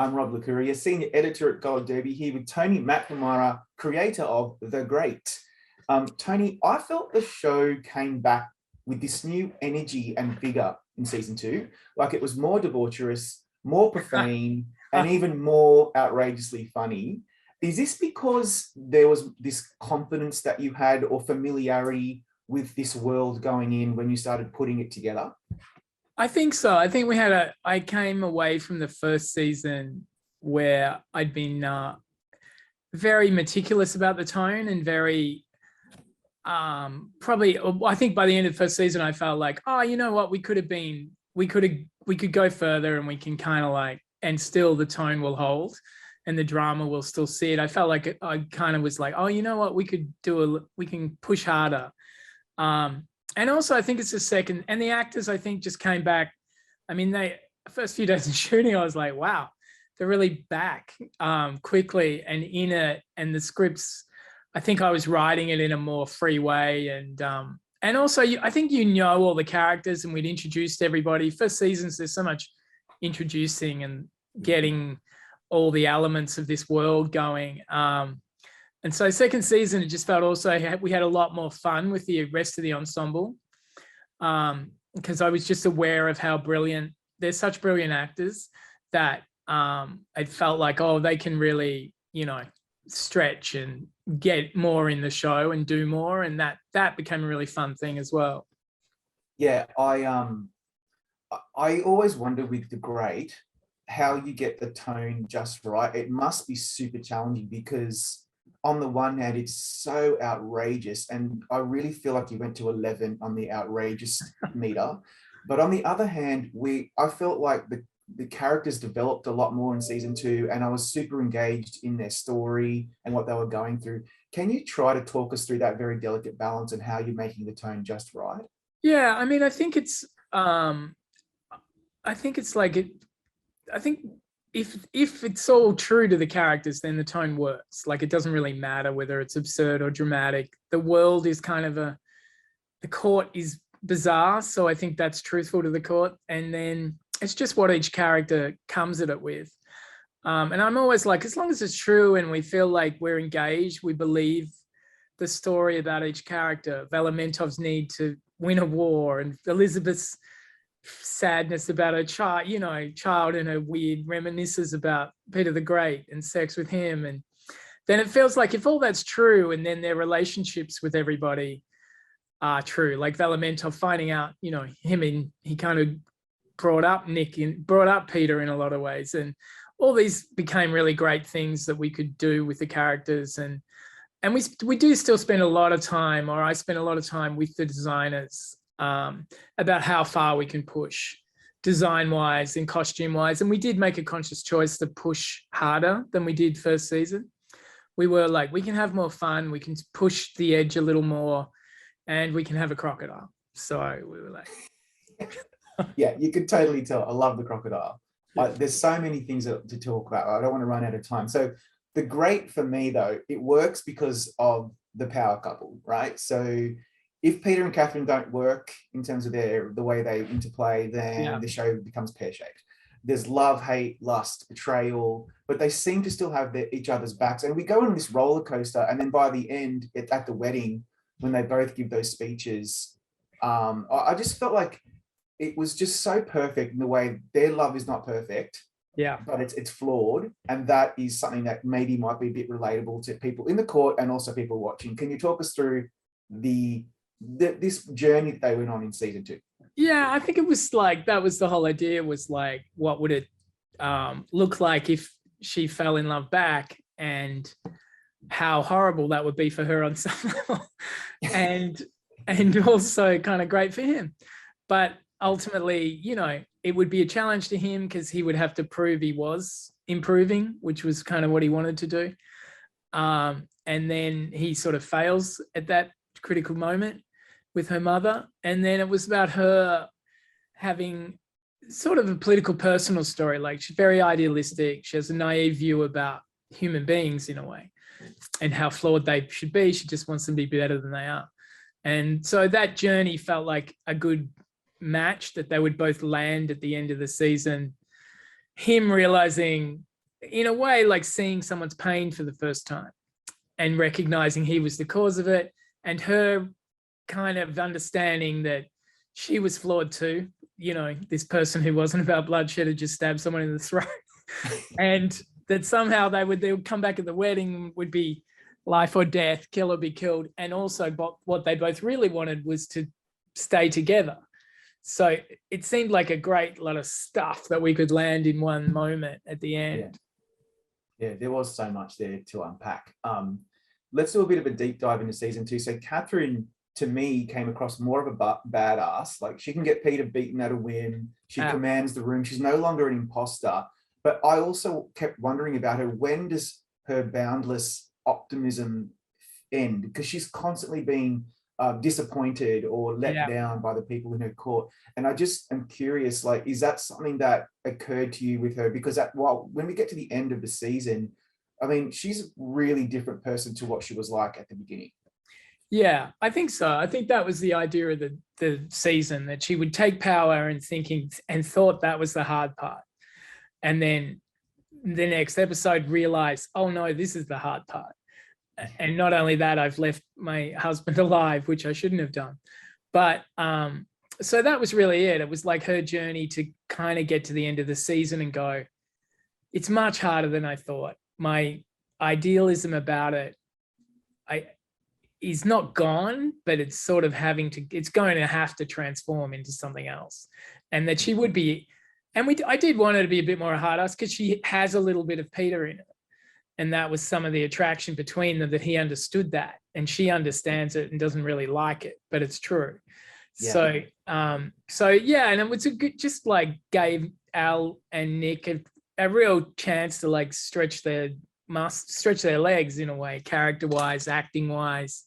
I'm Rob Licuria, Senior Editor at Gold Derby, here with Tony McNamara, creator of The Great. Tony, I felt the show came back with this new energy and vigor in season 2. Like, it was more debaucherous, more profane, and even more outrageously funny. Is this because there was this confidence that you had or familiarity with this world going in when you started putting it together? I think so. I think I came away from the first season where I'd been very meticulous about the tone and very, I think by the end of the first season, I felt like, oh, you know what, we could go further, and we can kind of like, and still the tone will hold and the drama will still sit. I felt like I kind of was like, oh, you know what, we can push harder. And also, I think it's the second, and the actors, I think, just came back. I mean, the first few days of shooting, I was like, wow, they're really back quickly and in it. And the scripts, I think I was writing it in a more free way. And also, I think all the characters, and we'd introduced everybody. First seasons, there's so much introducing and getting all the elements of this world going. And so second season, it just felt also we had a lot more fun with the rest of the ensemble, because I was just aware of how brilliant, they're such brilliant actors that it felt like, oh, they can really, stretch and get more in the show and do more. And that became a really fun thing as well. Yeah, I always wonder with The Great, how you get the tone just right. It must be super challenging because on the one hand, it's so outrageous, and I really feel like you went to 11 on the outrageous meter. But on the other hand, I felt like the characters developed a lot more in season 2, and I was super engaged in their story and what they were going through. Can you try to talk us through that very delicate balance and how you're making the tone just right? Yeah, I mean, I think if it's all true to the characters, then the tone works. Like, it doesn't really matter whether it's absurd or dramatic. The world is kind of the court is bizarre. So I think that's truthful to the court. And then it's just what each character comes at it with. And I'm always like, as long as it's true and we feel like we're engaged, we believe the story about each character, Valamentov's need to win a war, and Elizabeth's sadness about her child and her weird reminiscences about Peter the Great and sex with him. And then it feels like if all that's true, and then their relationships with everybody are true, like Valamentov finding out, he kind of brought up Peter in a lot of ways. And all these became really great things that we could do with the characters. And we do still spend a lot of time, or I spend a lot of time with the designers about how far we can push design-wise and costume-wise. And we did make a conscious choice to push harder than we did first season. We were like, we can have more fun, we can push the edge a little more, and we can have a crocodile. So we were like... Yeah, you could totally tell. I love the crocodile. There's so many things to talk about. I don't want to run out of time. So The Great, for me, though, it works because of the power couple, right? So if Peter and Catherine don't work in terms of the way they interplay, then the show becomes pear-shaped. There's love, hate, lust, betrayal, but they seem to still have each other's backs. And we go on this roller coaster, and then by the end, at the wedding, when they both give those speeches, I just felt like it was just so perfect in the way their love is not perfect. Yeah, but it's flawed, and that is something that maybe might be a bit relatable to people in the court and also people watching. Can you talk us through this journey that they went on in season 2? Yeah, I think it was like, that was the whole idea, was like, what would it look like if she fell in love back, and how horrible that would be for her on some level, and also kind of great for him. But ultimately, it would be a challenge to him because he would have to prove he was improving, which was kind of what he wanted to do. And then he sort of fails at that critical moment with her mother. And then it was about her having sort of a political personal story. Like, she's very idealistic. She has a naive view about human beings in a way, and how flawed they should be. She just wants them to be better than they are. And so that journey felt like a good match, that they would both land at the end of the season. Him realizing in a way, like seeing someone's pain for the first time and recognizing he was the cause of it, and her kind of understanding that she was flawed too. You know, this person who wasn't about bloodshed had just stabbed someone in the throat, and that somehow they would come back at the wedding, would be life or death, kill or be killed. And also what they both really wanted was to stay together. So it seemed like a great lot of stuff that we could land in one moment at the end. Yeah, there was so much there to unpack. Let's do a bit of a deep dive into season 2. So Catherine, to me, came across more of a badass. Like, she can get Peter beaten at a whim. She commands the room. She's no longer an imposter. But I also kept wondering about her. When does her boundless optimism end? Because she's constantly being disappointed or let down by the people in her court. And I just am curious, like, is that something that occurred to you with her? Because when we get to the end of the season, I mean, she's a really different person to what she was like at the beginning. Yeah, I think so. I think that was the idea of the season, that she would take power and thought that was the hard part. And then the next episode realized, oh no, this is the hard part. And not only that, I've left my husband alive, which I shouldn't have done. But so that was really it. It was like her journey to kind of get to the end of the season and go, it's much harder than I thought. My idealism about it is not gone, but it's sort of it's going to have to transform into something else. And that she would be, and I did want her to be a bit more a hard ass, because she has a little bit of Peter in it. And that was some of the attraction between them, that he understood that, and she understands it and doesn't really like it, but it's true. Yeah. So yeah, and it was just like gave Al and Nick a real chance to like stretch their legs in a way, character-wise, acting-wise.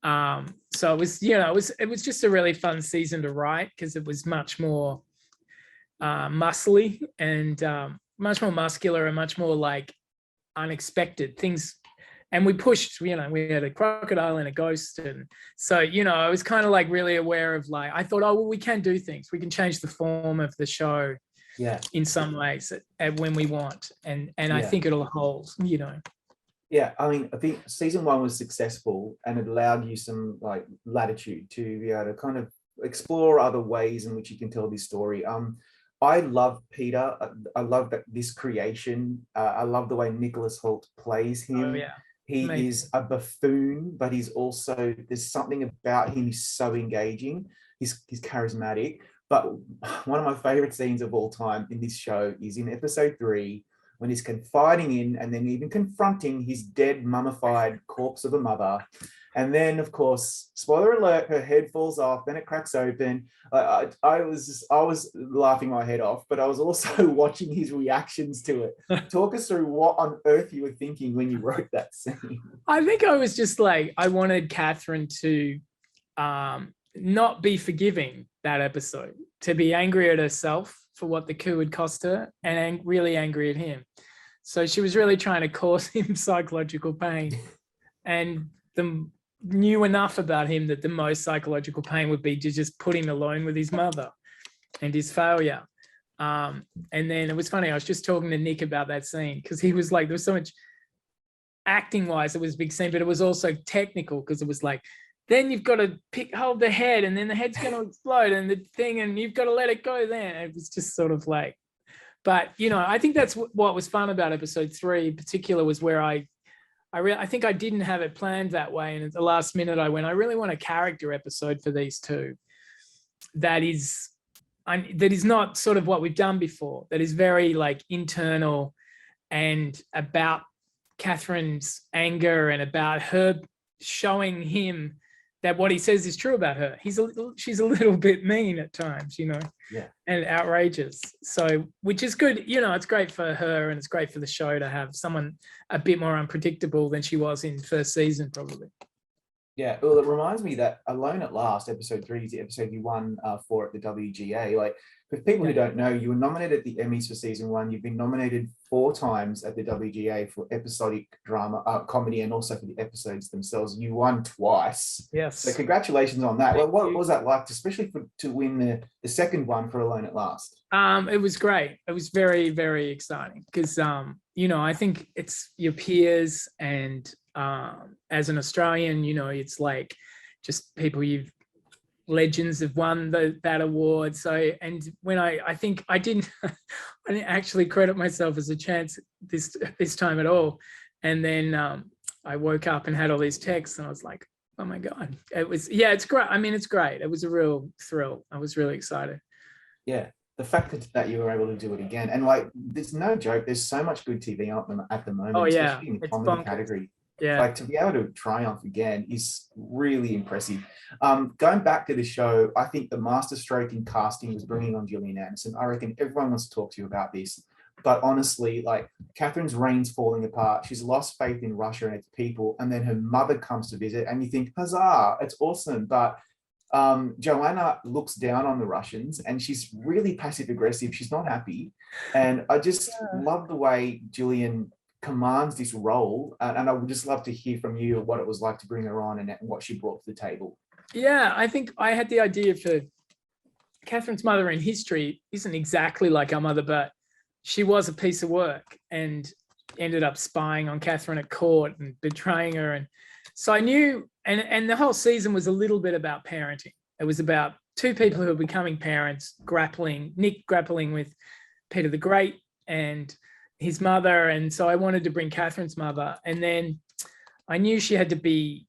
So it was, it was just a really fun season to write, because it was much more muscly and much more muscular and much more like unexpected things. And we pushed, we had a crocodile and a ghost. And so, I was kind of like really aware of, like, I thought, oh, well, we can do things. We can change the form of the show in some ways when we want. And I think it'll hold, Yeah, I mean, I think season 1 was successful, and it allowed you some like latitude to be able to kind of explore other ways in which you can tell this story. I love Peter. I love this creation. I love the way Nicholas Hoult plays him. Oh, yeah. He is a buffoon, but he's also, there's something about him. He's so engaging. He's charismatic. But one of my favorite scenes of all time in this show is in episode 3, when he's confiding in and then even confronting his dead, mummified corpse of a mother. And then, of course, spoiler alert, her head falls off, then it cracks open. I was laughing my head off, but I was also watching his reactions to it. Talk us through what on earth you were thinking when you wrote that scene. I think I was just like, I wanted Catherine to not be forgiving that episode, to be angry at herself for what the coup had cost her, and really angry at him. So she was really trying to cause him psychological pain, and knew enough about him that the most psychological pain would be to just put him alone with his mother and his failure. And then it was funny, I was just talking to Nick about that scene, because he was like, there was so much acting wise, it was a big scene, but it was also technical, because it was like, then you've got to hold the head, and then the head's going to explode, and the thing, and you've got to let it go then. It was just sort of like, but I think that's what was fun about episode 3 in particular, was where I think I didn't have it planned that way. And at the last minute I went, I really want a character episode for these two. That is not sort of what we've done before. That is very like internal and about Catherine's anger and about her showing him that what he says is true about her. She's a little bit mean at times, and outrageous. So, which is good, it's great for her, and it's great for the show to have someone a bit more unpredictable than she was in first season, probably. Yeah, well, it reminds me that Alone at Last, episode 3, is the episode you won for at the WGA. Like, for people who don't know, you were nominated at the Emmys for season 1. You've been nominated 4 times at the WGA for episodic drama, comedy, and also for the episodes themselves. You won twice. Yes. So congratulations on that. Well, what you. was that like, especially to win the second one for Alone at Last? It was great. It was very, very exciting because, you know, I think it's your peers and as an Australian, you know, it's like just people legends have won that award. So, and when I think I didn't actually credit myself as a chance this time at all. And then I woke up and had all these texts and I was like, oh my God, it's great. I mean, it's great. It was a real thrill. I was really excited. Yeah. The fact that you were able to do it again, and like, there's no joke, there's so much good TV at the moment, especially in the comedy category. Yeah. Like, to be able to triumph again is really impressive. Going back to the show, I think the masterstroke in casting was bringing on Gillian Anderson. I reckon everyone wants to talk to you about this. But honestly, like, Catherine's reign's falling apart. She's lost faith in Russia and its people. And then her mother comes to visit and you think, huzzah, it's awesome. But Joanna looks down on the Russians and she's really passive aggressive. She's not happy. And I just love the way Gillian commands this role, and I would just love to hear from you what it was like to bring her on and what she brought to the table. Yeah, I think I had the idea for Catherine's mother in history isn't exactly like our mother, but she was a piece of work and ended up spying on Catherine at court and betraying her. And so I knew, and the whole season was a little bit about parenting. It was about 2 people who are becoming parents, Nick grappling with Peter the Great and his mother. And so I wanted to bring Catherine's mother. And then I knew she had to be,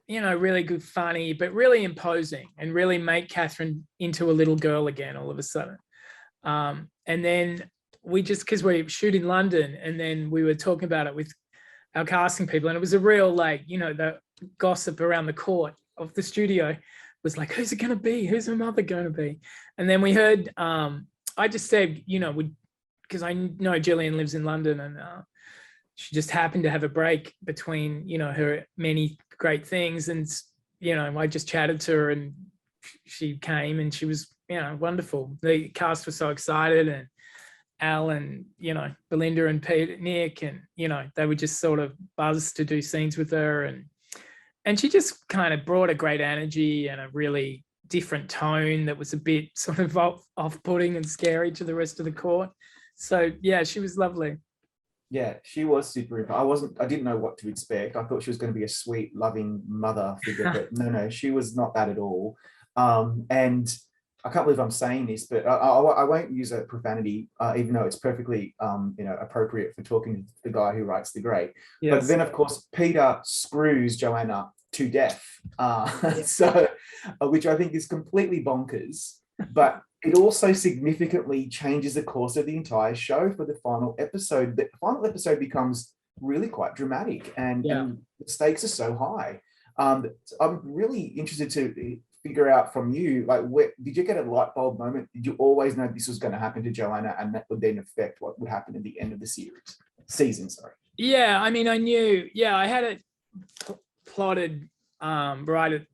you know, really good, funny, but really imposing and really make Catherine into a little girl again all of a sudden. And then because we shoot in London, and then we were talking about it with our casting people, and it was a real, like, you know, the gossip around the court of the studio was like, who's it going to be? Who's her mother going to be? And then we heard, I just said, you know, because I know Gillian lives in London, and she just happened to have a break between, you know, her many great things. And, you know, I just chatted to her and she came and she was, you know, wonderful. The cast was so excited, and Al and, you know, Belinda and Nick, and, you know, they were just sort of buzzed to do scenes with her. And she just kind of brought a great energy and a really different tone that was a bit sort of off-putting and scary to the rest of the court. So yeah, she was lovely. Yeah, she was super. I didn't know what to expect. I thought she was going to be a sweet, loving mother figure, but no, she was not that at all. And I can't believe I'm saying this, but I won't use a profanity, even though it's perfectly, you know, appropriate for talking to the guy who writes The Great. Yes. But then, of course, Peter screws Joanna to death, which I think is completely bonkers. But it also significantly changes the course of the entire show for the final episode. The final episode becomes really quite dramatic, and the stakes are so high. I'm really interested to figure out from you, like, did you get a light bulb moment? Did you always know this was going to happen to Joanna, and that would then affect what would happen at the end of the season? Yeah, I mean, I knew. Yeah, I had it plotted right at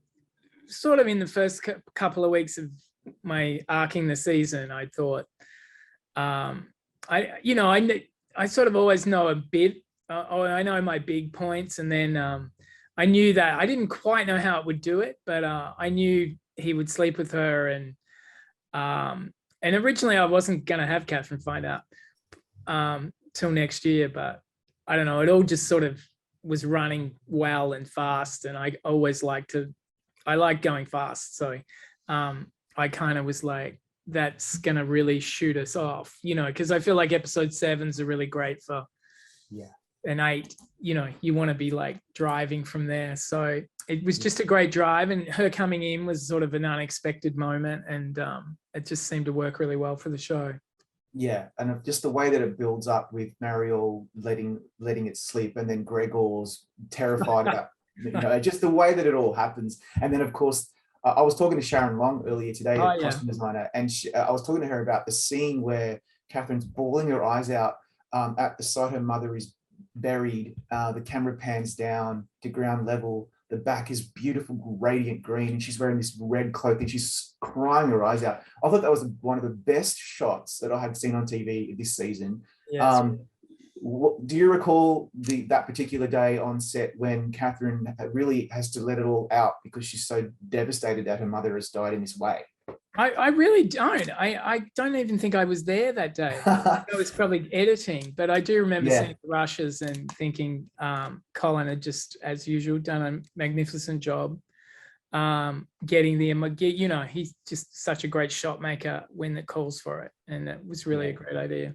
sort of in the first couple of weeks of my arcing the season. I thought, I sort of always know a bit. I know my big points, and then I knew that I didn't quite know how it would do it, but I knew he would sleep with her, and originally I wasn't going to have Catherine find out till next year, but I don't know. It all just sort of was running well and fast, and I always like going fast, so I kind of was like, that's going to really shoot us off, you know, because I feel like episode 7s are really great for an 8, you know, you want to be like driving from there. So it was just a great drive, and her coming in was sort of an unexpected moment, and it just seemed to work really well for the show. Yeah, and just the way that it builds up with Mariel letting it sleep, and then Gregor's terrified about, you know, just the way that it all happens. And then, of course, I was talking to Sharon Long earlier today, a costume designer, and I was talking to her about the scene where Catherine's bawling her eyes out at the site her mother is buried. The camera pans down to ground level. The back is beautiful, radiant green, and she's wearing this red cloak and she's crying her eyes out. I thought that was one of the best shots that I had seen on TV this season. Yeah, Do you recall that particular day on set when Catherine really has to let it all out because she's so devastated that her mother has died in this way? I really don't. I don't even think I was there that day. I was probably editing, but I do remember seeing the rushes and thinking Colin had just, as usual, done a magnificent job getting the, he's just such a great shot maker when it calls for it. And it was really a great idea.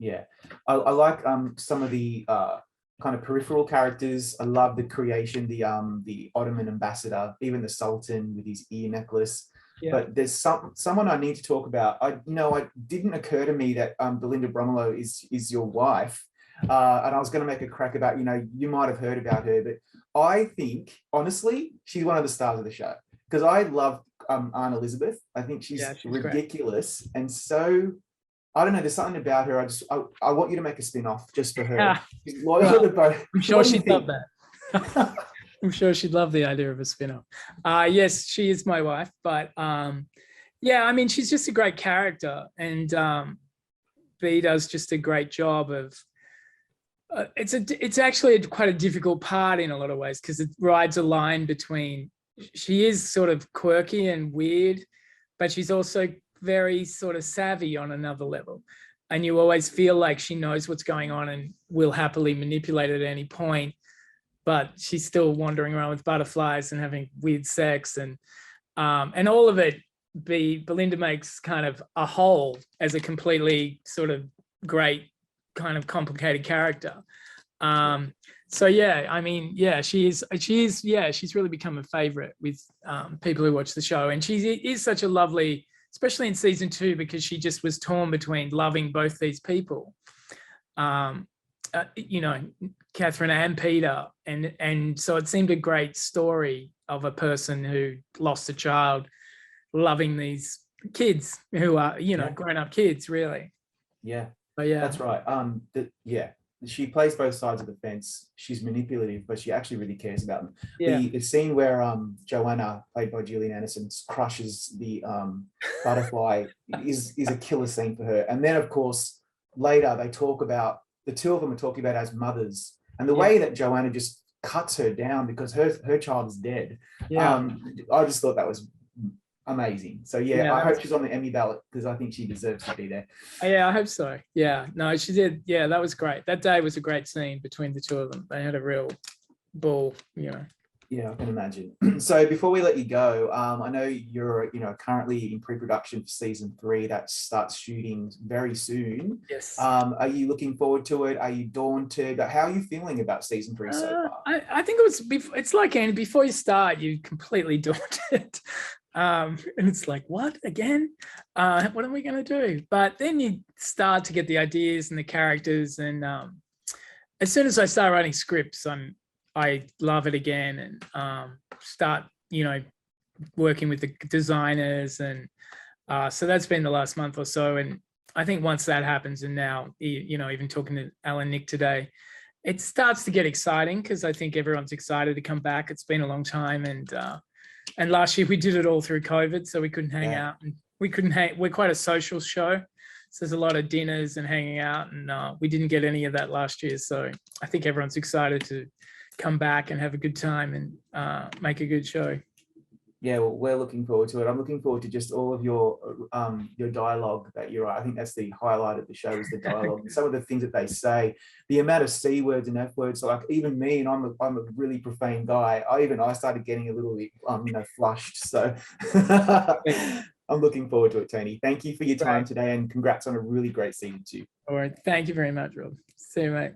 Yeah, I like some of the kind of peripheral characters. I love the creation, the Ottoman ambassador, even the Sultan with his ear necklace. Yeah. But there's someone I need to talk about. It didn't occur to me that Belinda Bromelow is your wife, and I was going to make a crack about, you might have heard about her, but I think honestly she's one of the stars of the show because I love Aunt Elizabeth. I think she's ridiculous, great. And so I don't know. There's something about her. I want you to make a spin-off just for her. I'm sure she'd love that. I'm sure she'd love the idea of a spin-off. Yes, she is my wife, but she's just a great character, and Bea does just a great job of. It's actually quite a difficult part in a lot of ways because it rides a line between. She is sort of quirky and weird, but she's also very sort of savvy on another level, and you always feel like she knows what's going on and will happily manipulate it at any point. But she's still wandering around with butterflies and having weird sex, and all of it. Belinda makes kind of a whole as a completely sort of great, kind of complicated character. She's really become a favorite with people who watch the show, and she is such a lovely, especially in season 2, because she just was torn between loving both these people. Catherine and Peter, and so it seemed a great story of a person who lost a child, loving these kids who are, grown-up kids, really. Yeah, that's right. She plays both sides of the fence. She's manipulative, but she actually really cares about them. Yeah. The scene where Joanna, played by Gillian Anderson, crushes the butterfly is a killer scene for her. And then, of course, later they talk about, the two of them are talking about as mothers, and the way that Joanna just cuts her down because her child is dead. Yeah. I just thought that was amazing. So I hope she's on the Emmy ballot because I think she deserves to be there. Yeah, I hope so. Yeah, no, she did. Yeah, that was great. That day was a great scene between the two of them. They had a real ball, Yeah, I can imagine. So before we let you go, I know you're, currently in pre-production for season 3 that starts shooting very soon. Yes. Are you looking forward to it? Are you daunted? How are you feeling about season 3 so far? I think it's like, Andy, before you start, you're completely daunted. And it's like, what again? What are we going to do? But then you start to get the ideas and the characters, and as soon as I start writing scripts, I love it again, and start, working with the designers, and so that's been the last month or so. And I think once that happens, and now, even talking to Alan Nick today, it starts to get exciting because I think everyone's excited to come back. It's been a long time, and last year we did it all through COVID, so we couldn't hang out, and we're quite a social show. So there's a lot of dinners and hanging out, and we didn't get any of that last year. So I think everyone's excited to come back and have a good time and make a good show. Yeah, well, we're looking forward to it. I'm looking forward to just all of your dialogue that you write. I think that's the highlight of the show, is the dialogue. Some of the things that they say, the amount of C words and F words. So like even me, and I'm a really profane guy. I started getting a little bit flushed. So I'm looking forward to it, Tony. Thank you for your time today, and congrats on a really great season 2. All right, thank you very much, Rob. See you, mate.